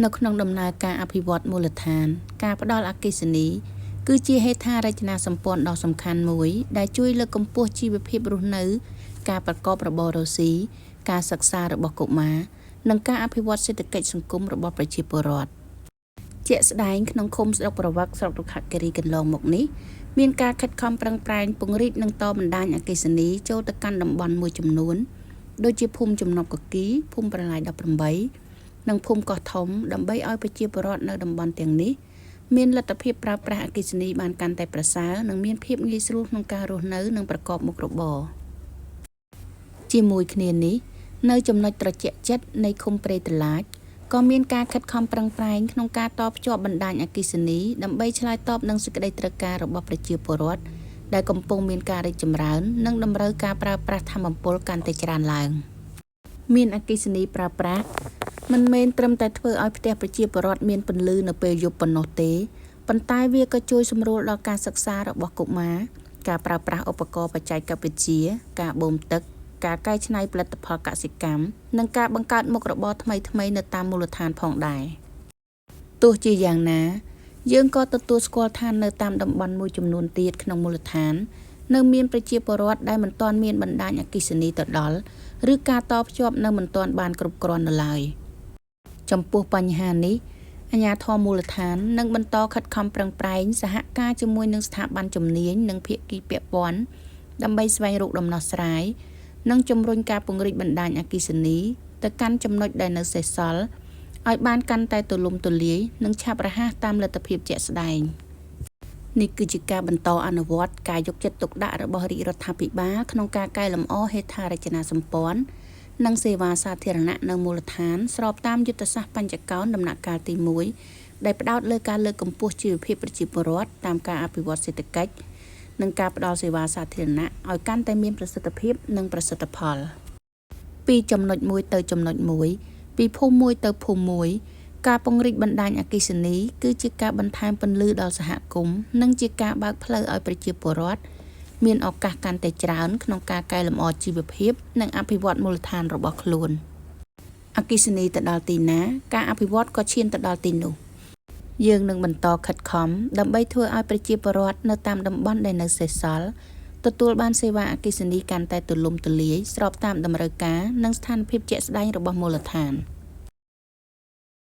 នៅក្នុងដំណើរការអភិវឌ្ឍមូលដ្ឋានការផ្ដល់អគ្គិសនីគឺជាហេដ្ឋារចនាសម្ព័ន្ធដ៏សំខាន់មួយដែលជួយលើកកម្ពស់ជីវភាពរស់នៅការប្រកបរបររកស៊ីការសិក្សារបស់កុមារនិងការអភិវឌ្ឍសេដ្ឋកិច្ចសង្គមរបស់ប្រជាពលរដ្ឋជាក់ស្ដែងក្នុងឃុំស្រុកប្រវត្តិស្រុករុក្ខគិរីកន្លងមកនេះមានការខិតខំប្រឹងប្រែងពង្រីកនិងតបណ្ដាញអគ្គិសនីចូលទៅកាន់តំបន់មួយចំនួនដូចជាភូមិចំណប់កគីភូមិប្រឡាយ18និងភូមិកោះធំដើម្បីឲ្យប្រជាពលរដ្ឋនៅតំបន់ទាំងនេះមានលទ្ធភាពប្រើប្រាស់អគ្គិសនីបានកាន់តែប្រសើរនិងមានភាពងាយស្រួលក្នុងការរស់នៅនិងប្រកបមុខរបរជាមួយគ្នានេះនៅចំណុចត្រជាក់ចិត្តនៃឃុំព្រៃត្រឡាចក៏មានការខិតខំប្រឹងប្រែងក្នុងការតភ្ជាប់បណ្ដាញអគ្គិសនីដើម្បីឆ្លើយតបនឹងសេចក្តីត្រូវការរបស់ប្រជាពលរដ្ឋដែលកំពុងមានការរីកចម្រើននិងតម្រូវការប្រើប្រាស់ថាមពលកាន់តែច្រើនឡើងមានអគ្គិសនីប្រើប្រាស់មិនមែនត្រឹមតែធ្វើឲ្យផ្ទះប្រជាពលរដ្ឋមានពន្លឺនៅពេលយប់ប៉ុណ្ណោះទេប៉ុន្តែវាក៏ជួយសម្រួលដល់ការសិក្សារបស់កុមារការប្រើប្រាស់ឧបករណ៍បច្ចេកវិទ្យាការបូមទឹកការកែច្នៃផលិតផលកសិកម្មនិងការបង្កើតមុខរបរថ្មីៗនៅតាមមូលដ្ឋានផងដែរទោះជាយ៉ាងណាយើងក៏ទទួលស្គាល់ថានៅតាមតំបន់មួយចំនួនទៀតក្នុងមូលដ្ឋាននៅមានប្រជាពលរដ្ឋដែលមិនទាន់មានបណ្ដាញអគ្គិសនីទៅដល់ឬការតភ្ជាប់នៅមិនទាន់បានគ្រប់គ្រាន់នៅឡើយចំពោះបញ្ហានេះអាជ្ញាធរមូលដ្ឋាននឹងបន្តខិតខំប្រឹងប្រែងសហការជាមួយនឹងស្ថាប័នជំនាញនិងភាគីពាក់ព័ន្ធដើម្បីស្វែងរកដំណោះស្រាយនិងជំរុញការពង្រីកបណ្ដាញអគ្គិសនីទៅកាន់ចំណុចដែលនៅសេសសល់ឲ្យបានកាន់តែទូលំទូលាយនិងឆាប់រហ័សតាមលទ្ធភាពជាក់ស្ដែងនេះគឺជាការបន្តអនុវត្តការយកចិត្តទុកដាក់របស់រាជរដ្ឋាភិបាលក្នុងការកែលម្អហេដ្ឋារចនាសម្ព័ន្ធនិងសេវាសាធារណៈនៅមូលដ្ឋានស្របតាមយុទ្ធសាស្ត្របញ្ចកោណដំណាក់កាលទី1ដែលផ្ដោតលើការលើកកម្ពស់ជីវភាពប្រជាពលរដ្ឋតាមការអភិវឌ្ឍសេដ្ឋកិច្ចនិងការផ្ដល់សេវាសាធារណៈឲ្យកាន់តែមានប្រសិទ្ធភាពនិងប្រសិទ្ធផលពីចំណុចមួយទៅចំណុចមួយពីភូមិមួយទៅភូមិមួយការពង្រីកបណ្ដាញអគ្គិសនីគឺជាការបន្ថែមពន្លឺដល់សហគមន៍និងជាការបើកផ្លូវឲ្យប្រជាពលរដ្ឋមានឱកាសកាន់តែច្រើនក្នុងការកែលម្អជីវភាពនិងអភិវឌ្ឍមូលដ្ឋានរបស់ខ្លួនអគ្គិសនីទៅដល់ទីណាការអភិវឌ្ឍក៏ឈានទៅដល់ទីនោះយើងនឹងបន្តខិតខំដើម្បីធ្វើឲ្យប្រជាពលរដ្ឋនៅតាមតំបន់ដែលនៅសេសសល់ទទួលបានសេវាអគ្គិសនីកាន់តែទូលំទូលាយស្របតាមតម្រូវការនិងស្ថានភាពជាក់ស្ដែងរបស់មូលដ្ឋាន។